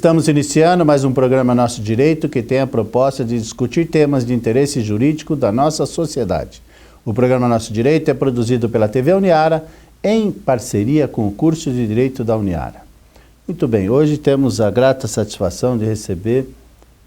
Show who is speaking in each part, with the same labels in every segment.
Speaker 1: Estamos iniciando mais um programa Nosso Direito, que tem a proposta de discutir temas de interesse jurídico da nossa sociedade. O programa Nosso Direito é produzido pela TV Uniara, em parceria com o curso de Direito da Uniara. Muito bem, hoje temos a grata satisfação de receber,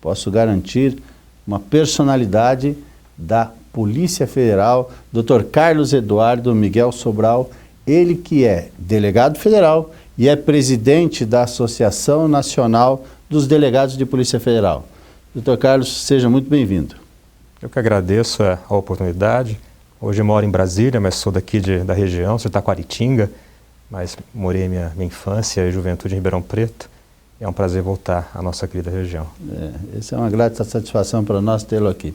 Speaker 1: posso garantir, uma personalidade da Polícia Federal, Dr. Carlos Eduardo Miguel Sobral, ele que é delegado federal e é presidente da Associação Nacional dos Delegados de Polícia Federal. Dr. Carlos, seja muito bem-vindo.
Speaker 2: Eu que agradeço a oportunidade. Hoje eu moro em Brasília, mas sou daqui da região, sou de Taquaritinga, mas morei minha infância e juventude em Ribeirão Preto. É um prazer voltar à nossa querida região.
Speaker 1: Essa é uma grata satisfação para nós tê-lo aqui.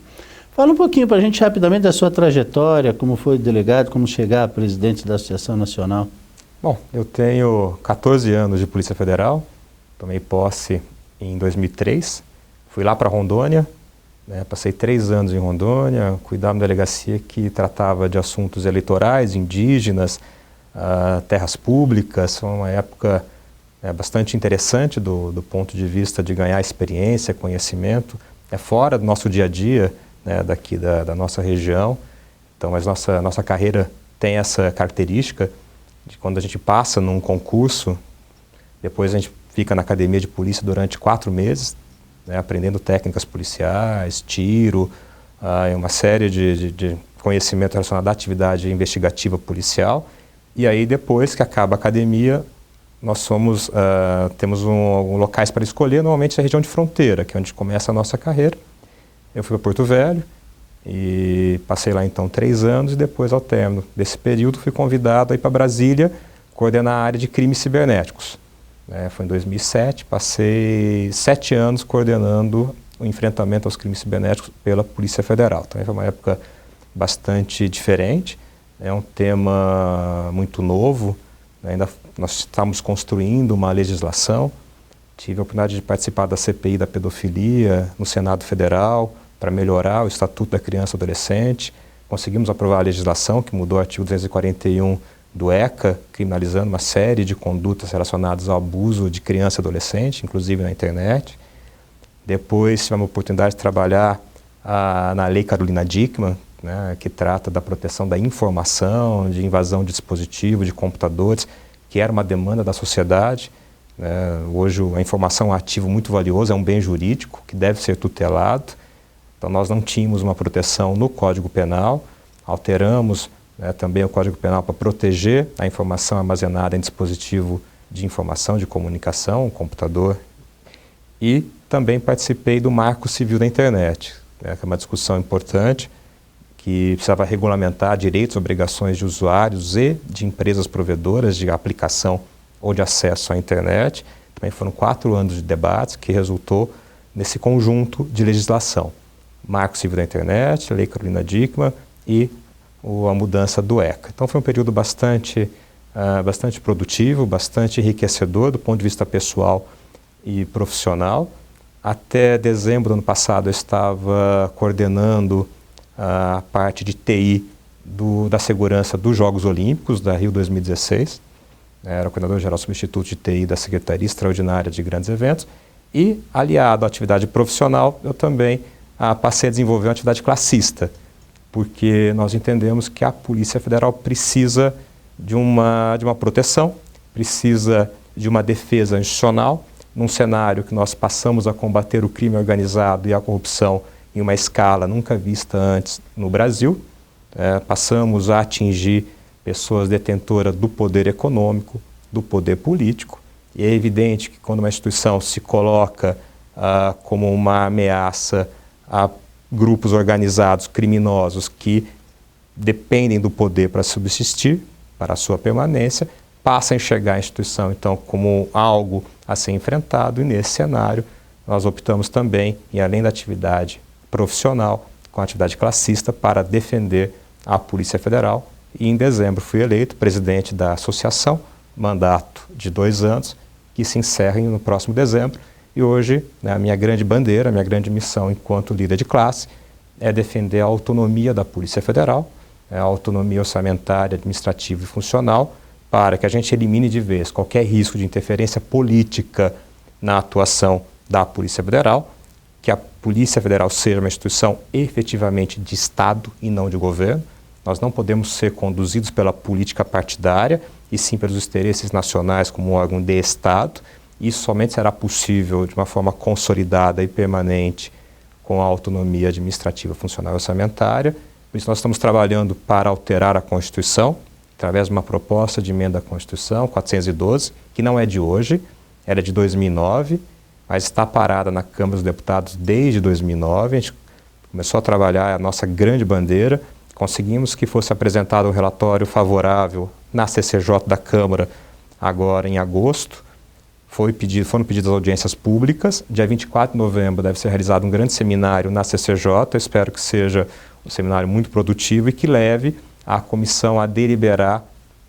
Speaker 1: Fala um pouquinho para a gente rapidamente da sua trajetória, como foi delegado, como chegar a presidente da Associação Nacional.
Speaker 2: Bom, eu tenho 14 anos de Polícia Federal, tomei posse em 2003, fui lá para Rondônia, passei 3 anos em Rondônia, cuidava de uma delegacia que tratava de assuntos eleitorais, indígenas, terras públicas. Foi uma época bastante interessante do ponto de vista de ganhar experiência, conhecimento, fora do nosso dia a dia, daqui da nossa região. Então, mas nossa carreira tem essa característica de quando a gente passa num concurso, depois a gente fica na academia de polícia durante 4 meses, aprendendo técnicas policiais, tiro, uma série de conhecimento relacionado à atividade investigativa policial. E aí, depois que acaba a academia, nós temos locais para escolher, normalmente a região de fronteira, que é onde começa a nossa carreira. Eu fui para Porto Velho e passei lá então 3 anos e depois, ao término desse período, fui convidado a ir para Brasília coordenar a área de crimes cibernéticos. Foi em 2007, passei 7 anos coordenando o enfrentamento aos crimes cibernéticos pela Polícia Federal. Então foi uma época bastante diferente, é um tema muito novo, ainda nós estamos construindo uma legislação. Tive a oportunidade de participar da CPI da pedofilia no Senado Federal para melhorar o Estatuto da Criança e Adolescente. Conseguimos aprovar a legislação que mudou o artigo 241 do ECA, criminalizando uma série de condutas relacionadas ao abuso de criança e adolescente, inclusive na internet. Depois tivemos a oportunidade de trabalhar na Lei Carolina Dickmann, que trata da proteção da informação, de invasão de dispositivos, de computadores, que era uma demanda da sociedade. Hoje a informação é um ativo muito valioso, é um bem jurídico que deve ser tutelado. Então nós não tínhamos uma proteção no Código Penal, alteramos também o Código Penal para proteger a informação armazenada em dispositivo de informação, de comunicação, computador. E também participei do Marco Civil da Internet, que é uma discussão importante, que precisava regulamentar direitos e obrigações de usuários e de empresas provedoras de aplicação ou de acesso à internet. Também foram 4 anos de debates que resultou nesse conjunto de legislação. Marco Civil da Internet, Lei Carolina Dickmann e a mudança do ECA. Então foi um período bastante produtivo, bastante enriquecedor do ponto de vista pessoal e profissional. Até dezembro do ano passado eu estava coordenando a parte de TI da segurança dos Jogos Olímpicos da Rio 2016. Era o coordenador-geral substituto de TI da Secretaria Extraordinária de Grandes Eventos. E, aliado à atividade profissional, eu também passei a desenvolver uma atividade classista, porque nós entendemos que a Polícia Federal precisa de uma proteção, precisa de uma defesa institucional, num cenário que nós passamos a combater o crime organizado e a corrupção em uma escala nunca vista antes no Brasil. Passamos a atingir pessoas detentoras do poder econômico, do poder político, e é evidente que quando uma instituição se coloca como uma ameaça a grupos organizados criminosos que dependem do poder para subsistir, para a sua permanência, passa a enxergar a instituição então como algo a ser enfrentado, e nesse cenário nós optamos também, e além da atividade profissional, com a atividade classista, para defender a Polícia Federal. E em dezembro fui eleito presidente da associação, mandato de 2 anos, que se encerra no próximo dezembro. E hoje, a minha grande bandeira, a minha grande missão enquanto líder de classe é defender a autonomia da Polícia Federal, a autonomia orçamentária, administrativa e funcional, para que a gente elimine de vez qualquer risco de interferência política na atuação da Polícia Federal, que a Polícia Federal seja uma instituição efetivamente de Estado e não de governo. Nós não podemos ser conduzidos pela política partidária, e sim pelos interesses nacionais como um órgão de Estado. Isso somente será possível de uma forma consolidada e permanente com a autonomia administrativa, funcional e orçamentária. Por isso nós estamos trabalhando para alterar a Constituição, através de uma proposta de emenda à Constituição, 412, que não é de hoje, era de 2009, mas está parada na Câmara dos Deputados desde 2009. A gente começou a trabalhar a nossa grande bandeira, conseguimos que fosse apresentado um relatório favorável na CCJ da Câmara agora em agosto. Foram pedidas audiências públicas. Dia 24 de novembro deve ser realizado um grande seminário na CCJ. Eu espero que seja um seminário muito produtivo e que leve a comissão a deliberar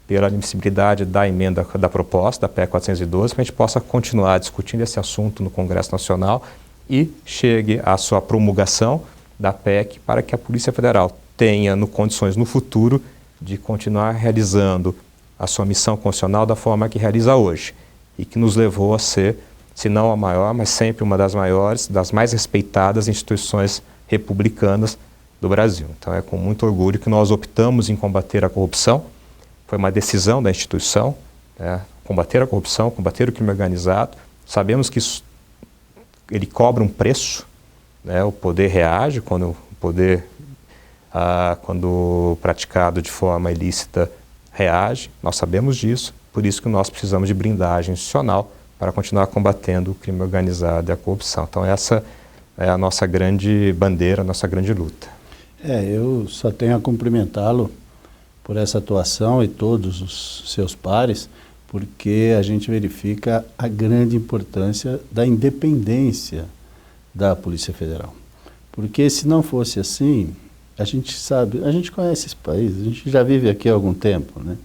Speaker 2: pela admissibilidade da emenda da proposta, da PEC 412, para a gente possa continuar discutindo esse assunto no Congresso Nacional e chegue à sua promulgação da PEC para que a Polícia Federal tenha condições no futuro de continuar realizando a sua missão constitucional da forma que realiza hoje e que nos levou a ser, se não a maior, mas sempre uma das maiores, das mais respeitadas instituições republicanas do Brasil. Então é com muito orgulho que nós optamos em combater a corrupção. Foi uma decisão da instituição, combater a corrupção, combater o crime organizado. Sabemos que ele cobra um preço, o poder reage quando quando praticado de forma ilícita reage. Nós sabemos disso, por isso que nós precisamos de blindagem institucional para continuar combatendo o crime organizado e a corrupção. Então essa é a nossa grande bandeira, a nossa grande luta.
Speaker 1: Eu só tenho a cumprimentá-lo por essa atuação e todos os seus pares, porque a gente verifica a grande importância da independência da Polícia Federal. Porque se não fosse assim, a gente sabe, a gente conhece esse país, a gente já vive aqui há algum tempo, né?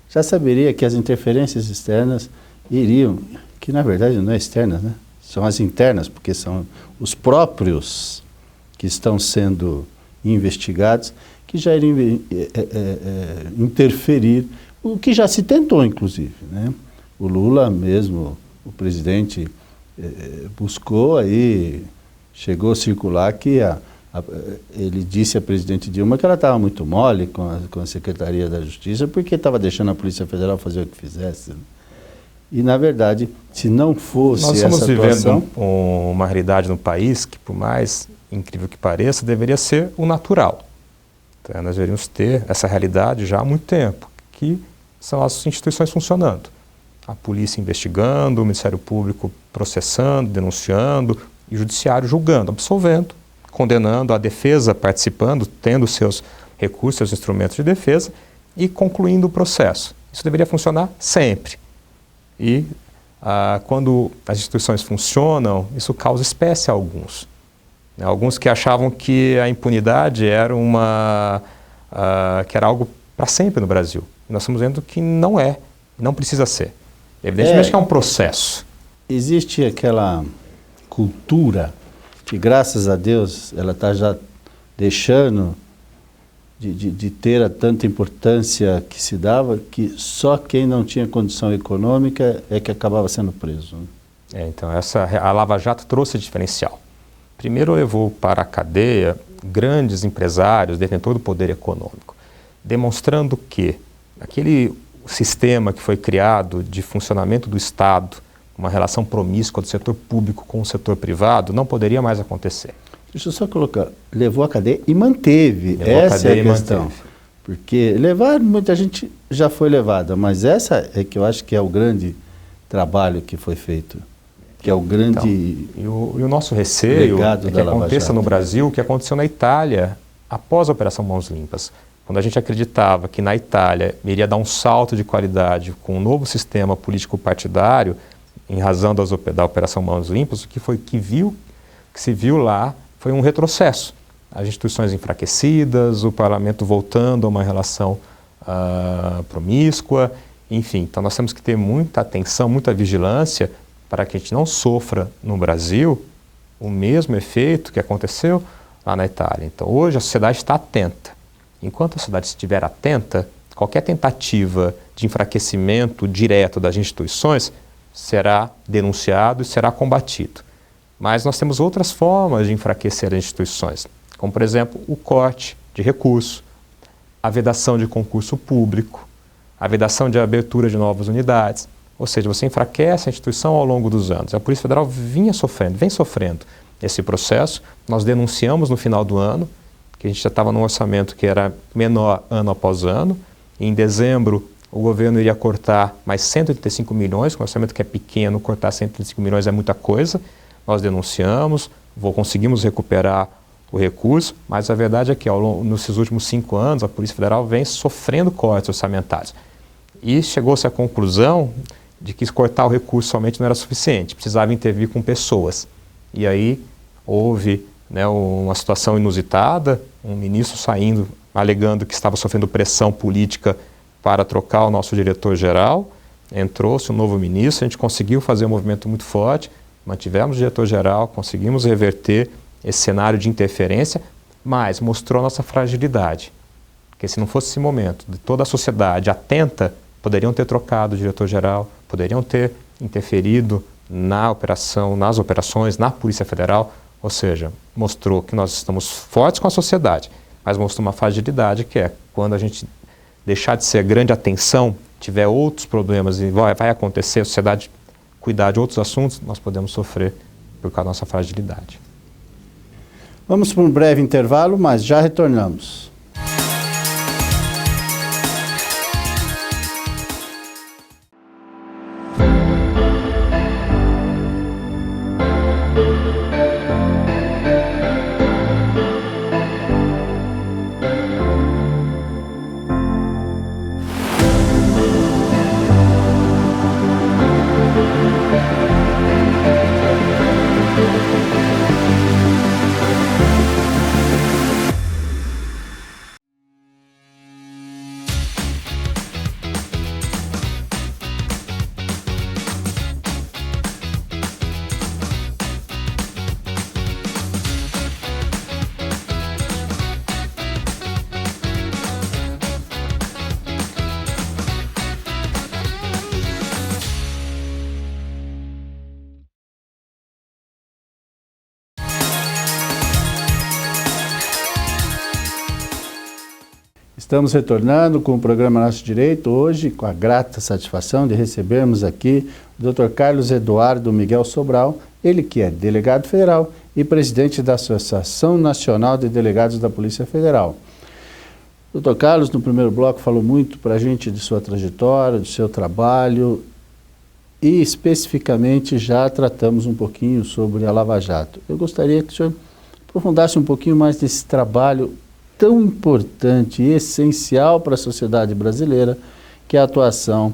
Speaker 1: Já saberia que as interferências externas iriam, que na verdade não é externas, né? São as internas, porque são os próprios que estão sendo investigados, que já iriam interferir, o que já se tentou, inclusive, né? O Lula mesmo, o presidente, buscou aí, chegou a circular que ele disse à presidente Dilma que ela estava muito mole com a Secretaria da Justiça, porque estava deixando a Polícia Federal fazer o que fizesse. E, na verdade, se não fosse essa atuação...
Speaker 2: Nós estamos vivendo uma realidade no país que, por mais incrível que pareça, deveria ser o natural. Então, nós deveríamos ter essa realidade já há muito tempo, que são as instituições funcionando. A polícia investigando, o Ministério Público processando, denunciando, e o Judiciário julgando, absolvendo, condenando, a defesa participando, tendo seus recursos, seus instrumentos de defesa e concluindo o processo. Isso deveria funcionar sempre. E quando as instituições funcionam, isso causa espécie a alguns. Alguns que achavam que a impunidade era que era algo para sempre no Brasil. E nós estamos vendo que não é, não precisa ser. Evidentemente que é um processo.
Speaker 1: Existe aquela cultura que, graças a Deus, ela está já deixando de ter tanta importância que se dava, que só quem não tinha condição econômica é que acabava sendo preso.
Speaker 2: Então, a Lava Jato trouxe diferencial. Primeiro levou para a cadeia grandes empresários, detentores do poder econômico, demonstrando que aquele sistema que foi criado de funcionamento do Estado, uma relação promíscua do setor público com o setor privado, não poderia mais acontecer.
Speaker 1: Deixa eu só colocar, levou a cadeia e manteve, essa é a questão. Porque muita gente já foi levada, mas essa é que eu acho que é o grande trabalho que foi feito, que é o grande
Speaker 2: e o nosso receio é que aconteça no Brasil o que aconteceu na Itália após a Operação Mãos Limpas. Quando a gente acreditava que na Itália iria dar um salto de qualidade com um novo sistema político partidário, em razão da Operação Mãos Limpas, o que se viu lá foi um retrocesso. As instituições enfraquecidas, o parlamento voltando a uma relação promíscua, enfim. Então nós temos que ter muita atenção, muita vigilância para que a gente não sofra no Brasil o mesmo efeito que aconteceu lá na Itália. Então hoje a sociedade está atenta. Enquanto a sociedade estiver atenta, qualquer tentativa de enfraquecimento direto das instituições será denunciado e será combatido. Mas nós temos outras formas de enfraquecer as instituições, como, por exemplo, o corte de recurso, a vedação de concurso público, a vedação de abertura de novas unidades. Ou seja, você enfraquece a instituição ao longo dos anos. A Polícia Federal vem sofrendo esse processo. Nós denunciamos no final do ano, que a gente já estava num orçamento que era menor ano após ano. Em dezembro, o governo iria cortar mais 185 milhões, com um orçamento que é pequeno, cortar 135 milhões é muita coisa. Nós denunciamos, conseguimos recuperar o recurso, mas a verdade é que nesses últimos 5 anos a Polícia Federal vem sofrendo cortes orçamentários. E chegou-se à conclusão de que cortar o recurso somente não era suficiente, precisava intervir com pessoas. E aí houve, né, uma situação inusitada, um ministro saindo, alegando que estava sofrendo pressão política para trocar o nosso diretor-geral. Entrou-se um novo ministro, a gente conseguiu fazer um movimento muito forte, mantivemos o diretor-geral, conseguimos reverter esse cenário de interferência, mas mostrou a nossa fragilidade. Porque se não fosse esse momento de toda a sociedade atenta, poderiam ter trocado o diretor-geral, poderiam ter interferido na operação, nas operações, na Polícia Federal, ou seja, mostrou que nós estamos fortes com a sociedade, mas mostrou uma fragilidade que é quando a gente deixar de ser grande atenção, tiver outros problemas e vai acontecer, a sociedade cuidar de outros assuntos, nós podemos sofrer por causa da nossa fragilidade.
Speaker 1: Vamos para um breve intervalo, mas já retornamos. Estamos retornando com o programa Nosso Direito, hoje com a grata satisfação de recebermos aqui o Dr. Carlos Eduardo Miguel Sobral, ele que é delegado federal e presidente da Associação Nacional de Delegados da Polícia Federal. Dr. Carlos, no primeiro bloco, falou muito para a gente de sua trajetória, do seu trabalho e especificamente já tratamos um pouquinho sobre a Lava Jato. Eu gostaria que o senhor aprofundasse um pouquinho mais desse trabalho tão importante e essencial para a sociedade brasileira, que é a atuação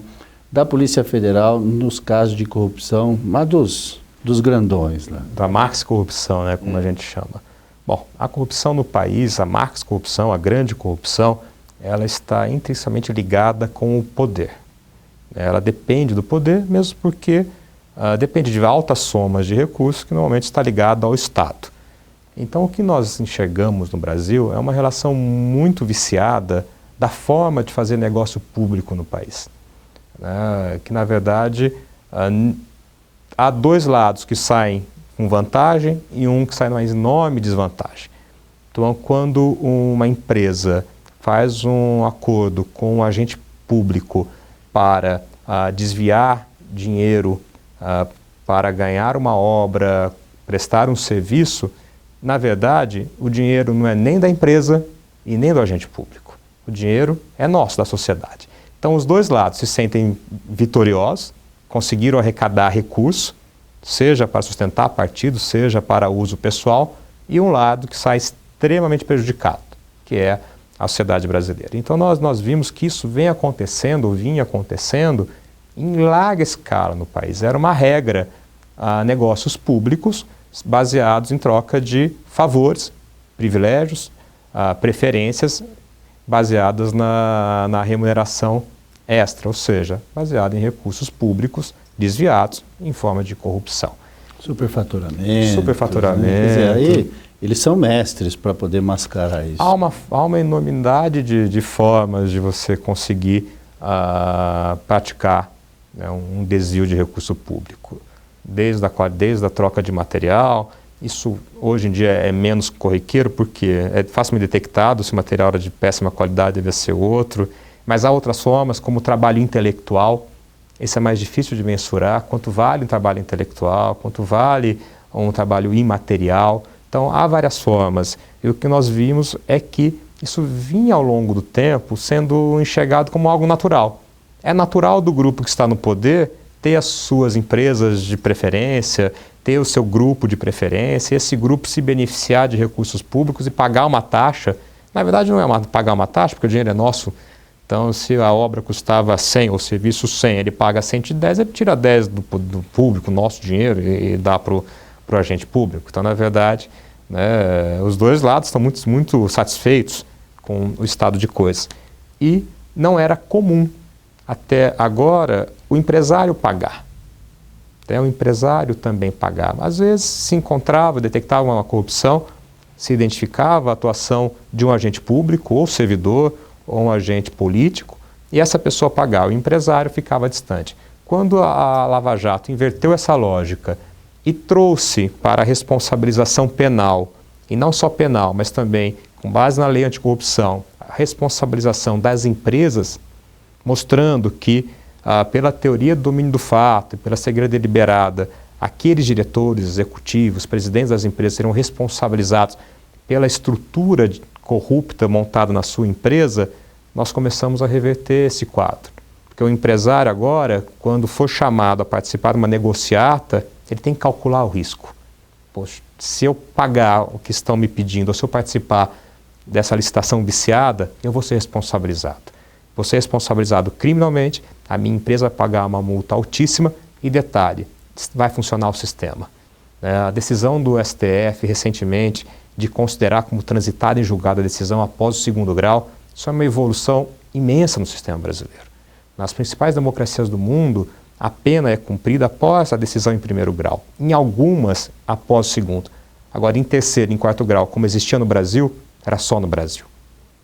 Speaker 1: da Polícia Federal nos casos de corrupção, mas dos grandões. Né?
Speaker 2: Da Marx corrupção, né, como a gente chama. Bom, a corrupção no país, a Marx corrupção, a grande corrupção, ela está intrinsecamente ligada com o poder. Ela depende do poder, mesmo porque depende de altas somas de recursos que normalmente está ligado ao Estado. Então, o que nós enxergamos no Brasil é uma relação muito viciada da forma de fazer negócio público no país. Que, na verdade, há dois lados que saem com vantagem e um que sai numa enorme desvantagem. Então, quando uma empresa faz um acordo com um agente público para desviar dinheiro para ganhar uma obra, prestar um serviço, na verdade, o dinheiro não é nem da empresa e nem do agente público. O dinheiro é nosso, da sociedade. Então, os dois lados se sentem vitoriosos, conseguiram arrecadar recursos, seja para sustentar partido, seja para uso pessoal, e um lado que sai extremamente prejudicado, que é a sociedade brasileira. Então, nós vimos que isso vinha acontecendo em larga escala no país. Era uma regra a negócios públicos baseados em troca de favores, privilégios, preferências baseadas na remuneração extra, ou seja, baseado em recursos públicos desviados em forma de corrupção.
Speaker 1: Superfaturamento.
Speaker 2: Superfaturamento.
Speaker 1: Quer dizer, aí eles são mestres para poder mascarar isso.
Speaker 2: Há uma enormidade de formas de você conseguir praticar né, um desvio de recurso público, desde a troca de material. Isso hoje em dia é menos corriqueiro porque é facilmente detectado se o material era de péssima qualidade, deve ser outro, mas há outras formas, como o trabalho intelectual. Esse é mais difícil de mensurar, quanto vale um trabalho intelectual, quanto vale um trabalho imaterial. Então, há várias formas. E o que nós vimos é que isso vinha ao longo do tempo sendo enxergado como algo natural. É natural do grupo que está no poder ter as suas empresas de preferência, ter o seu grupo de preferência, esse grupo se beneficiar de recursos públicos e pagar uma taxa. Na verdade, não é pagar uma taxa, porque o dinheiro é nosso. Então, se a obra custava 100, ou o serviço 100, ele paga 110, ele tira 10 do público, nosso dinheiro, e dá para o agente público. Então, na verdade, né, os dois lados estão muito satisfeitos com o estado de coisas. E não era comum, até agora, o empresário pagar. Até o empresário também pagava. Às vezes se encontrava, detectava uma corrupção, se identificava a atuação de um agente público, ou servidor, ou um agente político, e essa pessoa pagava, o empresário ficava distante. Quando a Lava Jato inverteu essa lógica e trouxe para a responsabilização penal, e não só penal, mas também, com base na lei anticorrupção, a responsabilização das empresas, mostrando que, pela teoria do domínio do fato, pela segredo deliberada, aqueles diretores, executivos, presidentes das empresas serão responsabilizados pela estrutura corrupta montada na sua empresa, nós começamos a reverter esse quadro. Porque o empresário agora, quando for chamado a participar de uma negociata, ele tem que calcular o risco. Poxa, se eu pagar o que estão me pedindo, ou se eu participar dessa licitação viciada, eu vou ser responsabilizado. Vou ser responsabilizado criminalmente, a minha empresa vai pagar uma multa altíssima e, detalhe, vai funcionar o sistema. A decisão do STF recentemente de considerar como transitada em julgado a decisão após o 2º grau, isso é uma evolução imensa no sistema brasileiro. Nas principais democracias do mundo, a pena é cumprida após a decisão em 1º grau. Em algumas, após o 2º. Agora, em 3º e em 4º grau, como existia no Brasil, era só no Brasil.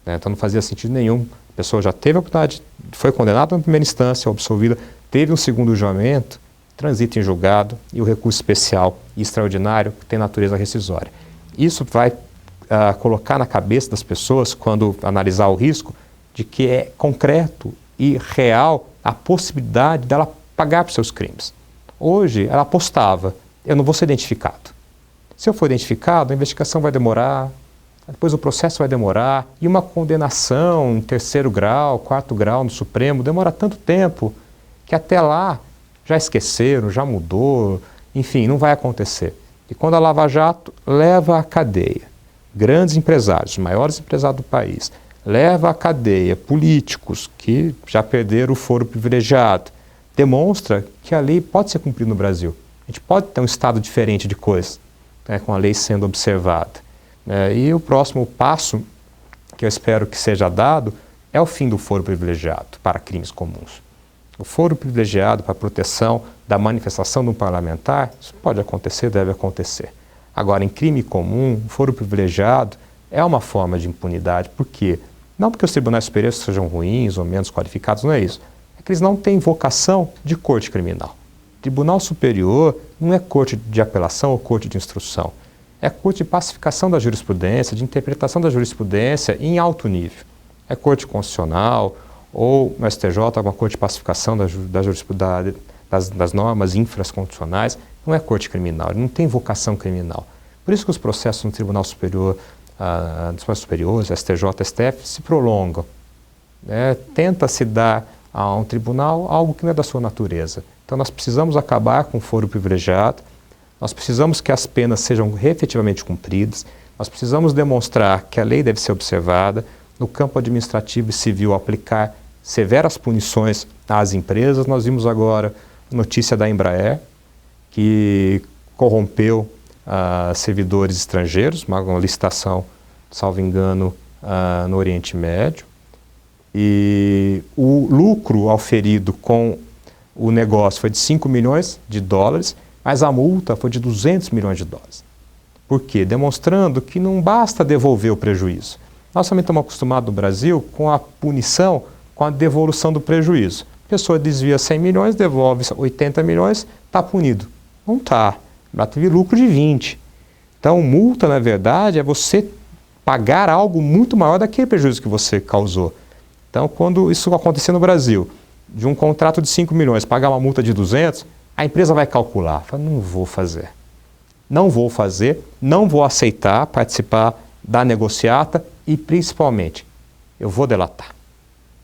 Speaker 2: Então não fazia sentido nenhum. A pessoa já teve a oportunidade, foi condenada na primeira instância, absolvida, teve um 2º julgamento, transita em julgado e o recurso especial e extraordinário que tem natureza rescisória. Isso vai colocar na cabeça das pessoas, quando analisar o risco, de que é concreto e real a possibilidade dela pagar por seus crimes. Hoje, ela apostava, eu não vou ser identificado. Se eu for identificado, a investigação vai demorar, depois o processo vai demorar, e uma condenação em 3º grau, 4º grau no Supremo, demora tanto tempo que até lá já esqueceram, já mudou, enfim, não vai acontecer. E quando a Lava Jato leva à cadeia grandes empresários, os maiores empresários do país, leva à cadeia políticos que já perderam o foro privilegiado, demonstra que a lei pode ser cumprida no Brasil. A gente pode ter um estado diferente de coisas, né, com a lei sendo observada. E o próximo passo, que eu espero que seja dado, é o fim do foro privilegiado para crimes comuns. O foro privilegiado para a proteção da manifestação de um parlamentar, isso pode acontecer, deve acontecer. Agora, em crime comum, o foro privilegiado é uma forma de impunidade. Por quê? Não porque os tribunais superiores sejam ruins ou menos qualificados, não é isso. É que eles não têm vocação de corte criminal. Tribunal superior não é corte de apelação ou corte de instrução. É corte de pacificação da jurisprudência, de interpretação da jurisprudência em alto nível. É corte constitucional ou no STJ, alguma corte de pacificação das normas infraconstitucionais, não é corte criminal, ele não tem vocação criminal. Por isso que os processos no Tribunal Superior, dos Tribunais Superiores, STJ, STF, se prolongam. Tenta-se dar a um tribunal algo que não é da sua natureza. Então nós precisamos acabar com o foro privilegiado, nós precisamos que as penas sejam efetivamente cumpridas, nós precisamos demonstrar que a lei deve ser observada, no campo administrativo e civil aplicar severas punições às empresas. Nós vimos agora notícia da Embraer, que corrompeu servidores estrangeiros, uma licitação, salvo engano, no Oriente Médio. E o lucro auferido com o negócio foi de 5 milhões de dólares, mas a multa foi de 200 milhões de dólares. Por quê? Demonstrando que não basta devolver o prejuízo. Nós também estamos acostumados no Brasil com a punição, com a devolução do prejuízo. A pessoa desvia 100 milhões, devolve 80 milhões, está punido. Não está. Ela teve lucro de 20. Então, multa, na verdade, é você pagar algo muito maior daquele prejuízo que você causou. Então, quando isso acontecer no Brasil, de um contrato de 5 milhões, pagar uma multa de 200, a empresa vai calcular. Fala, não vou fazer. Não vou fazer, não vou aceitar participar da negociata e, principalmente, eu vou delatar.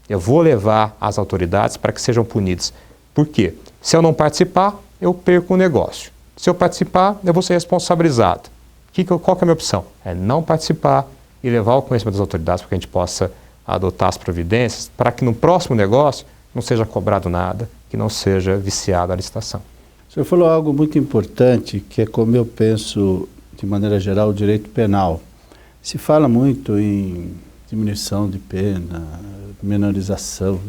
Speaker 2: Eu vou levar as autoridades para que sejam punidas. Por quê? Se eu não participar, eu perco o negócio. Se eu participar, eu vou ser responsabilizado. Qual que é a minha opção? É não participar e levar o conhecimento das autoridades para que a gente possa adotar as providências para que no próximo negócio não seja cobrado nada, que não seja viciada a licitação.
Speaker 1: O senhor falou algo muito importante, que é como eu penso, de maneira geral, o direito penal. Se fala muito em diminuição de pena, menorização.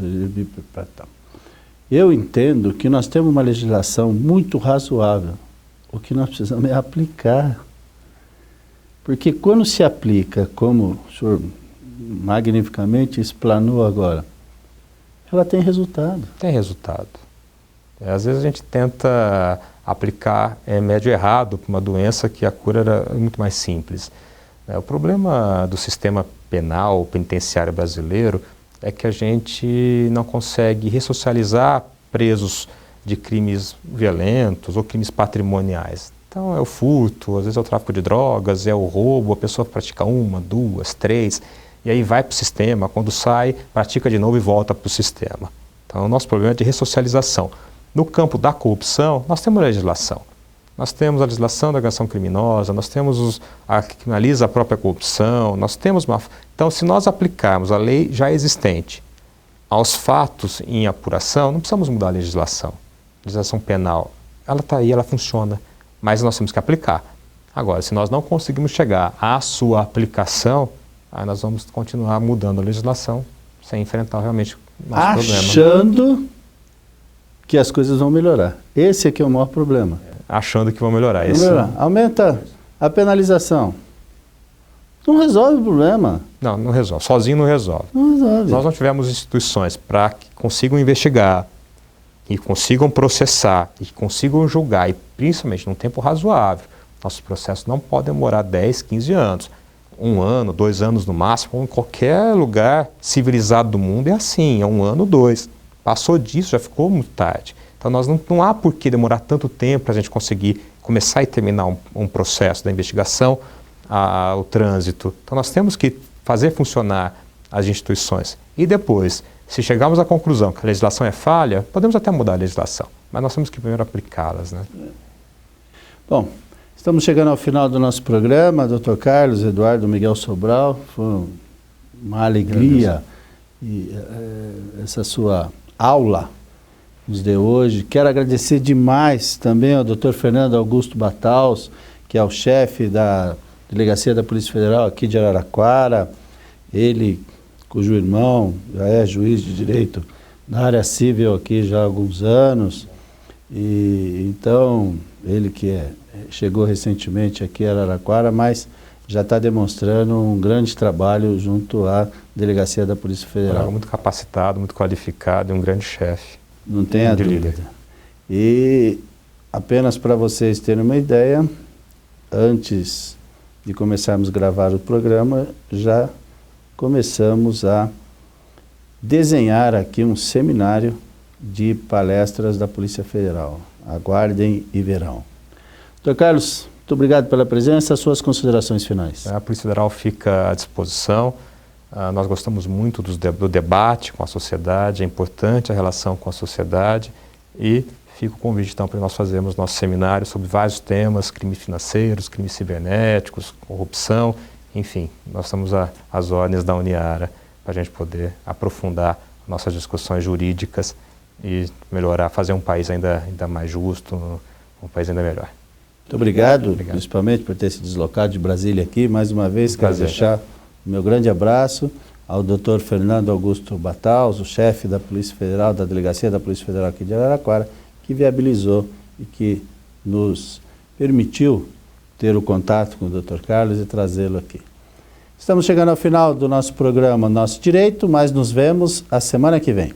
Speaker 1: Eu entendo que nós temos uma legislação muito razoável. O que nós precisamos é aplicar. Porque quando se aplica, como o senhor magnificamente explanou agora, ela tem resultado.
Speaker 2: Tem resultado. Às vezes a gente tenta aplicar remédio errado para uma doença que a cura era muito mais simples. O problema do sistema penal, penitenciário brasileiro, é que a gente não consegue ressocializar presos de crimes violentos ou crimes patrimoniais. Então é o furto, às vezes é o tráfico de drogas, é o roubo, a pessoa pratica 1, 2, 3, e aí vai para o sistema, quando sai, pratica de novo e volta para o sistema. Então o nosso problema é de ressocialização. No campo da corrupção, nós temos legislação. Nós temos a legislação da organização criminosa, nós temos a que criminaliza a própria corrupção, nós temos uma... Então, se nós aplicarmos a lei já existente aos fatos em apuração, não precisamos mudar a legislação. A legislação penal, ela está aí, ela funciona, mas nós temos que aplicar. Agora, se nós não conseguimos chegar à sua aplicação, aí nós vamos continuar mudando a legislação sem enfrentar realmente o nosso problema.
Speaker 1: Achando que as coisas vão melhorar. Esse aqui é o maior problema.
Speaker 2: Achando que vão melhorar.
Speaker 1: Aumenta a penalização. Não resolve o problema.
Speaker 2: Não resolve. Sozinho não resolve.
Speaker 1: Não resolve.
Speaker 2: Nós não tivemos instituições para que consigam investigar, que consigam processar, e que consigam julgar, e principalmente num tempo razoável. Nossos processos não podem demorar 10, 15 anos. 1 ano, 2 anos no máximo. Em qualquer lugar civilizado do mundo é assim, é 1 ano, 2. Passou disso, já ficou muito tarde. Então não há por que demorar tanto tempo para a gente conseguir começar e terminar um processo da investigação, o trânsito. Então nós temos que fazer funcionar as instituições. E depois, se chegarmos à conclusão que a legislação é falha, podemos até mudar a legislação, mas nós temos que primeiro aplicá-las, né?
Speaker 1: Bom, estamos chegando ao final do nosso programa. Dr. Carlos Eduardo Miguel Sobral, foi uma alegria essa sua aula nos deu hoje. Quero agradecer demais também ao Dr. Fernando Augusto Bataus, que é o chefe da Delegacia da Polícia Federal aqui de Araraquara, ele cujo irmão já é juiz de direito na área civil aqui já há alguns anos, e então ele que chegou recentemente aqui em Araraquara, mas já está demonstrando um grande trabalho junto à Delegacia da Polícia Federal.
Speaker 2: Muito capacitado, muito qualificado e um grande chefe.
Speaker 1: Não tenha dúvida. E apenas para vocês terem uma ideia, antes de começarmos a gravar o programa, já começamos a desenhar aqui um seminário de palestras da Polícia Federal. Aguardem e verão. Dr. Carlos, muito obrigado pela presença. Suas considerações finais.
Speaker 2: A Polícia Federal fica à disposição. Nós gostamos muito do debate com a sociedade, é importante a relação com a sociedade e fica o convite então para nós fazermos nosso seminário sobre vários temas, crimes financeiros, crimes cibernéticos, corrupção, enfim, nós estamos às ordens da Uniara para a gente poder aprofundar nossas discussões jurídicas e melhorar, fazer um país ainda mais justo, um país ainda melhor.
Speaker 1: Muito obrigado, principalmente por ter se deslocado de Brasília aqui, mais uma vez, quero deixar o meu grande abraço ao Dr. Fernando Augusto Bataus, o chefe da Polícia Federal, da Delegacia da Polícia Federal aqui de Araraquara, que viabilizou e que nos permitiu ter o contato com o Dr. Carlos e trazê-lo aqui. Estamos chegando ao final do nosso programa Nosso Direito, mas nos vemos a semana que vem.